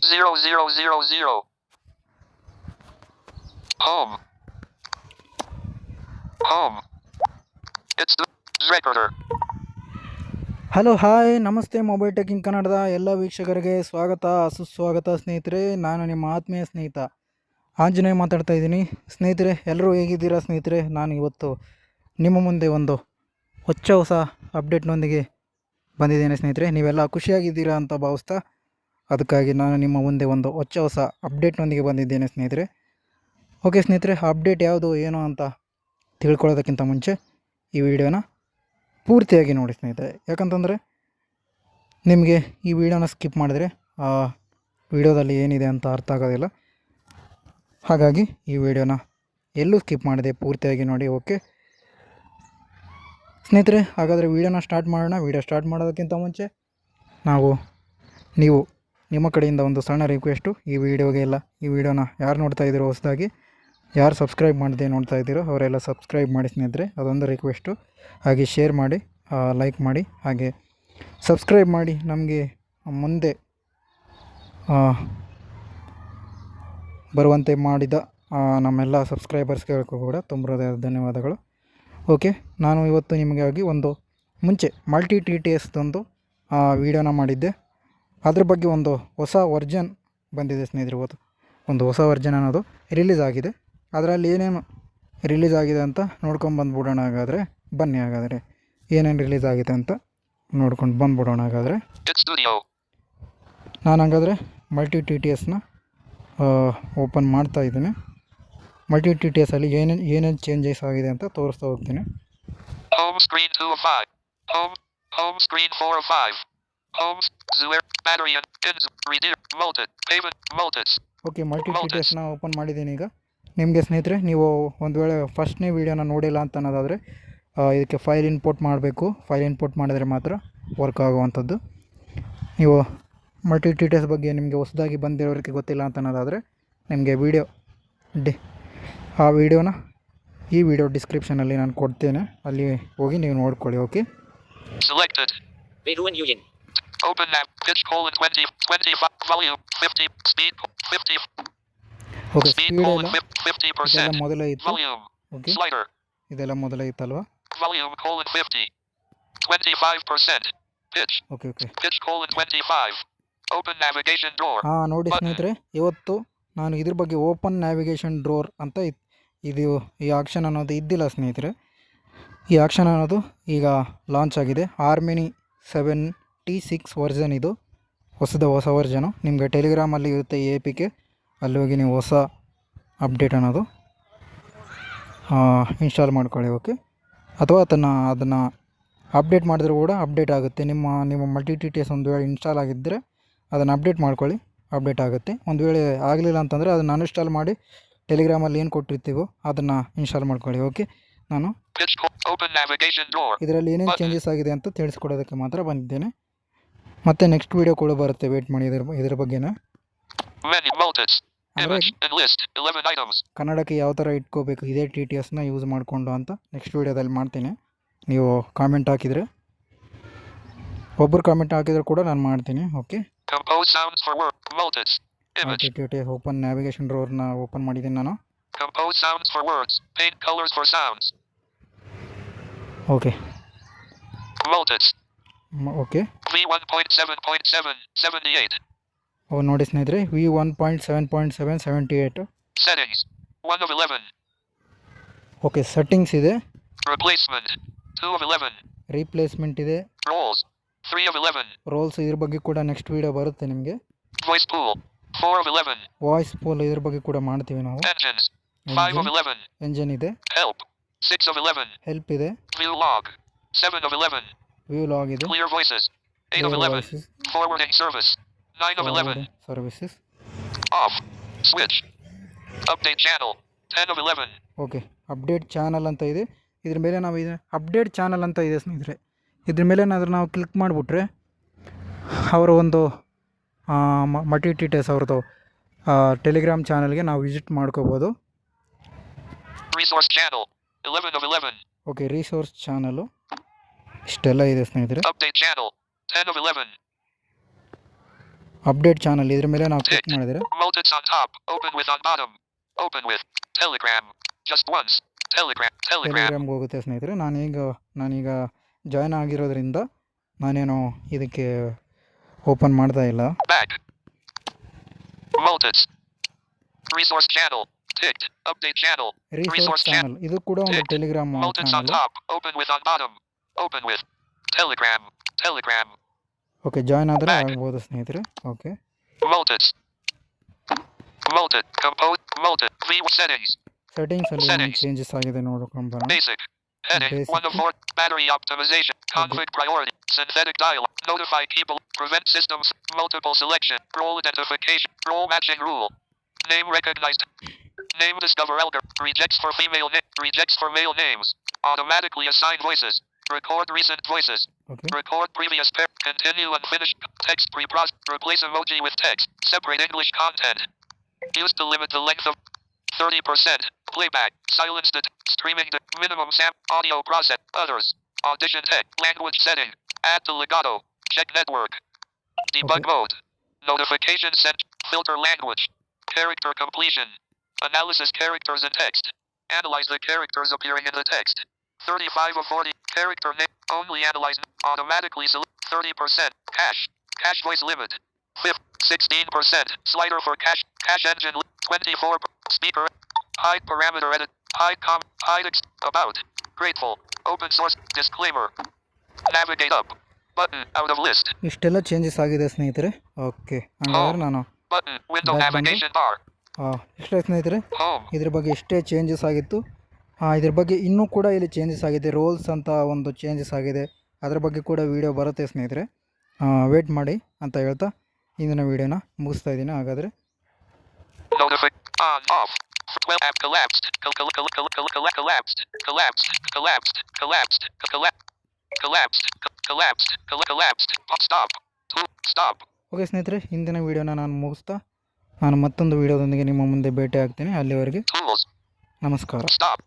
0000. Home. Home. It's the recorder. Hello hi ನಮಸ್ತೆ. Mobile ಟೆಕಿಂಗ್ ಕನ್ನಡದ ಎಲ್ಲ ವೀಕ್ಷಕರಿಗೆ ಸ್ವಾಗತ ಸುಸ್ವಾಗತ ಸ್ನೇಹಿತರೆ. ನಾನು ನಿಮ್ಮ ಆತ್ಮೀಯ ಸ್ನೇಹಿತ ಆಂಜನೇಯ ಮಾತಾಡ್ತಾ ಇದ್ದೀನಿ. ಸ್ನೇಹಿತರೆ, ಎಲ್ಲರೂ ಹೇಗಿದ್ದೀರಾ ಸ್ನೇಹಿತರೆ? ನಾನು ಇವತ್ತು ನಿಮ್ಮ ಮುಂದೆ ಒಂದು ಹೊಸ ಅಪ್ಡೇಟ್ನೊಂದಿಗೆ ಬಂದಿದ್ದೇನೆ ಸ್ನೇಹಿತರೆ. ನೀವೆಲ್ಲ ಖುಷಿಯಾಗಿದ್ದೀರಾ ಅಂತ ಭಾವಿಸ್ತಾ, ಅದಕ್ಕಾಗಿ ನಾನು ನಿಮ್ಮ ಮುಂದೆ ಒಂದು ಹೊಸ ಅಪ್ಡೇಟ್ನೊಂದಿಗೆ ಬಂದಿದ್ದೇನೆ ಸ್ನೇಹಿತರೆ. ಓಕೆ ಸ್ನೇಹಿತರೆ, ಅಪ್ಡೇಟ್ ಯಾವುದು ಏನು ಅಂತ ತಿಳ್ಕೊಳ್ಳೋದಕ್ಕಿಂತ ಮುಂಚೆ ಈ ವಿಡಿಯೋನ ಪೂರ್ತಿಯಾಗಿ ನೋಡಿ ಸ್ನೇಹಿತರೆ. ಯಾಕಂತಂದರೆ ನಿಮಗೆ ಈ ವಿಡಿಯೋನ ಸ್ಕಿಪ್ ಮಾಡಿದರೆ ಆ ವಿಡಿಯೋದಲ್ಲಿ ಏನಿದೆ ಅಂತ ಅರ್ಥ ಆಗೋದಿಲ್ಲ. ಹಾಗಾಗಿ ಈ ವಿಡಿಯೋನ ಎಲ್ಲೂ ಸ್ಕಿಪ್ ಮಾಡಿದೆ ಪೂರ್ತಿಯಾಗಿ ನೋಡಿ. ಓಕೆ ಸ್ನೇಹಿತರೆ, ಹಾಗಾದರೆ ವಿಡಿಯೋನ ಸ್ಟಾರ್ಟ್ ಮಾಡೋಣ. ವಿಡಿಯೋ ಸ್ಟಾರ್ಟ್ ಮಾಡೋದಕ್ಕಿಂತ ಮುಂಚೆ ನೀವು ನಿಮ್ಮ ಕಡೆಯಿಂದ ಒಂದು ಸಣ್ಣ ರಿಕ್ವೆಸ್ಟು. ಈ ವಿಡಿಯೋನ ಯಾರು ನೋಡ್ತಾ ಇದ್ದೀರೋ, ಹೊಸದಾಗಿ ಯಾರು ಸಬ್ಸ್ಕ್ರೈಬ್ ಮಾಡದೆ ನೋಡ್ತಾ ಇದ್ದೀರೋ ಅವರೆಲ್ಲ ಸಬ್ಸ್ಕ್ರೈಬ್ ಮಾಡಿ ಸ್ನೇಹಿತರೆ, ಅದೊಂದು ರಿಕ್ವೆಸ್ಟು. ಹಾಗೆ ಶೇರ್ ಮಾಡಿ, ಲೈಕ್ ಮಾಡಿ, ಹಾಗೆ ಸಬ್ಸ್ಕ್ರೈಬ್ ಮಾಡಿ. ನಮಗೆ ಮುಂದೆ ಬರುವಂತೆ ಮಾಡಿದ ನಮ್ಮೆಲ್ಲ ಸಬ್ಸ್ಕ್ರೈಬರ್ಸ್ಗಳಿಗೂ ಕೂಡ ತುಂಬ ಧನ್ಯವಾದಗಳು. ಓಕೆ, ನಾನು ಇವತ್ತು ನಿಮಗಾಗಿ ಒಂದು ಮುಂಚೆ ಮಲ್ಟಿ TTSದೊಂದು ವಿಡಿಯೋನ ಮಾಡಿದ್ದೆ. ಅದ್ರ ಬಗ್ಗೆ ಒಂದು ಹೊಸ ವರ್ಜನ್ ಬಂದಿದೆ ಸ್ನೇಹಿತರೆ. ಇವತ್ತು ಒಂದು ಹೊಸ ವರ್ಜನ್ ಅನ್ನೋದು ರಿಲೀಸ್ ಆಗಿದೆ. ಅದರಲ್ಲಿ ಏನೇನು ರಿಲೀಸ್ ಆಗಿದೆ ಅಂತ ನೋಡ್ಕೊಂಡು ಹಾಗಾದರೆ ಬನ್ನಿ. ಹಾಗಾದರೆ ಏನೇನು ರಿಲೀಸ್ ಆಗಿದೆ ಅಂತ ನೋಡ್ಕೊಂಡು ಬಂದ್ಬಿಡೋಣ. ಹಾಗಾದರೆ ನಾನು ಹಾಗಾದರೆ ಮಲ್ಟಿ TTSನ ಓಪನ್ ಮಾಡ್ತಾ ಇದ್ದೀನಿ. ಮಲ್ಟಿ TTSಲ್ಲಿ ಏನೇನು ಚೇಂಜಸ್ ಆಗಿದೆ ಅಂತ ತೋರಿಸ್ತಾ ಹೋಗ್ತೀನಿ. Home screen 2 of 5. Home screen 4 of 5. Home battery and pins redeem multed payment multed. Okay, multi TTSನ ಓಪನ್ ಮಾಡಿದ್ದೀನಿ. ಈಗ ನಿಮಗೆ ಸ್ನೇಹಿತರೆ, ನೀವು ಒಂದು ವೇಳೆ ಫಸ್ಟ್ನೇ ವೀಡಿಯೋನ ನೋಡಿಲ್ಲ ಅಂತ ಅನ್ನೋದಾದರೆ ಇದಕ್ಕೆ ಫೈಲ್ ಇಂಪೋರ್ಟ್ ಮಾಡಬೇಕು. ಫೈಲ್ ಇಂಪೋರ್ಟ್ ಮಾಡಿದರೆ ಮಾತ್ರ ವರ್ಕ್ ಆಗುವಂಥದ್ದು. ನೀವು ಮಲ್ಟಿ TTS ಬಗ್ಗೆ ನಿಮಗೆ ಹೊಸದಾಗಿ ಬಂದಿರೋರಿಗೆ ಗೊತ್ತಿಲ್ಲ ಅಂತ ಅನ್ನೋದಾದರೆ ನಿಮಗೆ ಈ ವಿಡಿಯೋ ಡಿಸ್ಕ್ರಿಪ್ಷನಲ್ಲಿ ನಾನು ಕೊಡ್ತೇನೆ, ಅಲ್ಲಿ ಹೋಗಿ ನೀವು ನೋಡ್ಕೊಳ್ಳಿ. Okay, Selected. Open app. Pitch colon 20 25 volume 50 speed 50. Okay, Speed speed colon ಎಲ್ಲ 50%. ಇದೆಲ್ಲ ಮೊದಲೇ ಇತ್ತು. Volume okay, slider. ಇದೆಲ್ಲ ಮೊದಲೇ ಇತ್ತಲ್ವಾ? Volume colon 50. 25%. Pitch. Okay. Pitch colon 25. Open navigation door. ನೋಡಿ ಸ್ನೇಹಿತರೆ, ಇವತ್ತು ನಾನು ಇದ್ರ ಬಗ್ಗೆ ಓಪನ್ ನ್ಯಾವಿಗೇಷನ್ ಡ್ರೋರ್ ಅಂತ ಈ ಆಕ್ಷನ್ ಅನ್ನೋದು ಇದ್ದಿಲ್ಲ ಸ್ನೇಹಿತರೆ. ಈ ಆಕ್ಷನ್ ಅನ್ನೋದು ಈಗ ಲಾಂಚ್ ಆಗಿದೆ. Harmony 76 version. ಇದು ಹೊಸ ವರ್ಜನು. ನಿಮಗೆ ಟೆಲಿಗ್ರಾಮಲ್ಲಿ ಇರುತ್ತೆ APK, ಅಲ್ಲಿ ಹೋಗಿ ನೀವು ಹೊಸ ಅಪ್ಡೇಟ್ ಅನ್ನೋದು ಇನ್ಸ್ಟಾಲ್ ಮಾಡ್ಕೊಳ್ಳಿ. ಓಕೆ, ಅಥವಾ ಅದನ್ನು ಅಪ್ಡೇಟ್ ಮಾಡಿದ್ರೆ ಕೂಡ ಅಪ್ಡೇಟ್ ಆಗುತ್ತೆ. ನಿಮ್ಮ ಮಲ್ಟಿ TTS ಒಂದು ವೇಳೆ ಇನ್ಸ್ಟಾಲ್ ಆಗಿದ್ದರೆ ಅದನ್ನು ಅಪ್ಡೇಟ್ ಮಾಡ್ಕೊಳ್ಳಿ, ಅಪ್ಡೇಟ್ ಆಗುತ್ತೆ. ಒಂದು ವೇಳೆ ಆಗಲಿಲ್ಲ ಅಂತಂದರೆ ಅದನ್ನು ಅನ್ಇನ್ಸ್ಟಾಲ್ ಮಾಡಿ ಟೆಲಿಗ್ರಾಮಲ್ಲಿ ಏನು ಕೊಟ್ಟಿರ್ತೀವೋ ಅದನ್ನು ಇನ್ಸ್ಟಾಲ್ ಮಾಡ್ಕೊಳ್ಳಿ. ಓಕೆ, ನಾನು ಇದರಲ್ಲಿ ಏನೇನು ಚೇಂಜಸ್ ಆಗಿದೆ ಅಂತ ತಿಳಿಸ್ಕೊಡೋದಕ್ಕೆ ಮಾತ್ರ ಬಂದಿದ್ದೇನೆ. ಮತ್ತು ನೆಕ್ಸ್ಟ್ ವೀಡಿಯೋ ಕೂಡ ಬರುತ್ತೆ, ವೇಟ್ ಮಾಡಿ. ಇದ್ರ ಬಗ್ಗೆನ ಕನ್ನಡಕ್ಕೆ ಯಾವ ಥರ ಇಟ್ಕೋಬೇಕು ಇದೇ TTSನ ಯೂಸ್ ಮಾಡಿಕೊಂಡು ಅಂತ ನೆಕ್ಸ್ಟ್ ವೀಡಿಯೋದಲ್ಲಿ ಮಾಡ್ತೀನಿ. ನೀವು ಕಾಮೆಂಟ್ ಹಾಕಿದರೆ, ಒಬ್ಬರು ಕಾಮೆಂಟ್ ಹಾಕಿದರೆ ಕೂಡ ನಾನು ಮಾಡ್ತೀನಿ. ಓಕೆ, TTS ಓಪನ್ ನ್ಯಾವಿಗೇಷನ್ ಡ್ರೋರ್ನ ಓಪನ್ ಮಾಡಿದ್ದೀನಿ ನಾನು. Compose sounds for words. Paint colors for sounds. Okay, okay. V1.7.7 ನೋಡಿ ಸ್ನೇಹಿತರೆ, V1.7.7 Settings 1 of 11. Okay, settings ಇದೆ. Replacement 2 of 11. ರೀಪ್ಲೇಸ್ಮೆಂಟ್ ಇದೆ. Roles 3 of 11. ರೋಲ್ಸ್ ಇದ್ರ ಬಗ್ಗೆ ಕೂಡ ನೆಕ್ಸ್ಟ್ ವೀಡಿಯೋ ಬರುತ್ತೆ ನಿಮಗೆ. Voice pool 4 of 11. Voice pole ಇದ್ರ ಬಗ್ಗೆ ಕೂಡ ಮಾಡ್ತೀವಿ ನಾವು. Engines 5 of 11. ಎಂಜಿನ್ ಇದೆ. Help 6 of 11. ಹೆಲ್ಪ್ ಇದೆ. View log 7 of 11. View log ಇದೆ. Clear voices 8 of 11. Forwarding service 9 of 11. Services Off switch. Update channel 10 of 11. Okay, update channel ಅಂತ ಇದೆ. ಇದ್ರ ಮೇಲೆ ನಾವು ಅಪ್ಡೇಟ್ ಚಾನಲ್ ಅಂತ ಇದೆ ಸ್ನೇಹಿತರೆ. ಇದ್ರ ಮೇಲೆ ಏನಾದರೂ ನಾವು ಕ್ಲಿಕ್ ಮಾಡಿಬಿಟ್ರೆ ಅವರ ಒಂದು ಮಲ್ಟಿ TTS ಅವ್ರದ್ದು ಟೆಲಿಗ್ರಾಮ್ ಚಾನಲ್ಗೆ ನಾವು ವಿಸಿಟ್ ಮಾಡ್ಕೋಬೋದು. Resource channel 11 of 11. Okay, resource channel ಇಷ್ಟೆಲ್ಲ ಇದೆ ಸ್ನೇಹಿತರೆ. Update channel 10 of 11. Update channel ಇದ್ರ ಮೇಲೆ ನಾವು ಕ್ಲಿಕ್ Ticked. ಮಾಡಿದರೆ Multits on top. Open with on bottom. Open with. Telegram. Just once. Telegram. ಟೆಲಿಗ್ರಾಮ್ಗೆ ಹೋಗುತ್ತೆ ಸ್ನೇಹಿತರೆ. ನಾನೀಗ ಜಾಯ್ನ್ ಆಗಿರೋದ್ರಿಂದ ನಾನೇನು ಇದಕ್ಕೆ ಓಪನ್ ಮಾಡ್ತಾ ಇಲ್ಲ. Back. Multits. Resource channel. Ticked. Update channel. Resource channel ಇದು ಕೂಡ ಒಂದು Ticked. Telegram Multits on channel. top. Open with on bottom. Open with. Telegram. Telegram. Okay, join ಆದರೆ Back. ಆಗ್ಬೋದು ಸ್ನೇಹಿತರೆ. Okay, Multits. Multit. Compose. Multit. Settings. ಸೆಟ್ಟಿಂಗ್ಸಲ್ಲಿ Settings. Changes ಆಗಿದೆ ನೋಡ್ಕೊಂಡು ಬರೋಣ. Basic. Heading. Basic. 1 of 4. Battery optimization. Conflict priority. Synthetic dialog. Notify people. Prevent systems. Multiple selection. Role identification. Role matching rule. Name recognized. Name discover algorithm. Rejects for female name. Rejects for male names. Automatically assign voices. Record recent voices. Okay, Record previous pair. Continue unfinished. Text pre-process. Replace emoji with text. Separate English content. Used to limit the length of 30%. Playback. Silence the streaming the minimum audio process. Others. Audition tech. Language setting. Add to legato. Check network. Debug Okay. mode. Notification sent. Filter language. Character completion. Analysis characters in text. Analyze the characters appearing in the text. 35 of 40. Character name. Only analyze. Automatically select 30%. Cache. Cache voice limit. 16%. Slider for cache. Cache engine. 24. Speaker. Hide parameter edit. Hide about. Grateful. Open source. Disclaimer. Navigate up. Button. Out of list. ಇಷ್ಟೆಲ್ಲ changes ಆಗಿದೆ ಸ್ನೇಹಿತರೆ. Okay, ಹಂಗಾದ್ರೆ ನಾನು Button. Window Back button. navigation bar. ಇಷ್ಟೇ ಸ್ನೇಹಿತರೆ. Home. ಇದ್ರ ಬಗ್ಗೆ ಎಷ್ಟೇ ಚೇಂಜಸ್ ಆಗಿತ್ತು, ಇದ್ರ ಬಗ್ಗೆ ಇನ್ನೂ ಕೂಡ ಇಲ್ಲಿ ಚೇಂಜಸ್ ಆಗಿದೆ. ರೋಲ್ಸ್ ಅಂತ ಒಂದು ಚೇಂಜಸ್ ಆಗಿದೆ, ಅದ್ರ ಬಗ್ಗೆ ಕೂಡ ವಿಡಿಯೋ ಬರುತ್ತೆ ಸ್ನೇಹಿತರೆ. ವೇಟ್ ಮಾಡಿ ಅಂತ ಹೇಳ್ತಾ ಇಂದಿನ ವಿಡಿಯೋನ ಮುಗಿಸ್ತಾ ಇದ್ದೀನಿ. ಹಾಗಾದರೆ On off. 12 app collapsed. Collapsed. Stop. Stop. Okay ಸ್ನೇಹಿತರೆ, ಇಂದಿನ ವಿಡಿಯೋನ ನಾನು ಮುಗಿಸ್ತಾ ನಾನು ಮತ್ತೊಂದು ವಿಡಿಯೋದೊಂದಿಗೆ ನಿಮ್ಮ ಮುಂದೆ ಭೇಟಿ ಆಗ್ತೀನಿ. ಅಲ್ಲಿವರೆಗೆ Tools. ನಮಸ್ಕಾರ. Stop.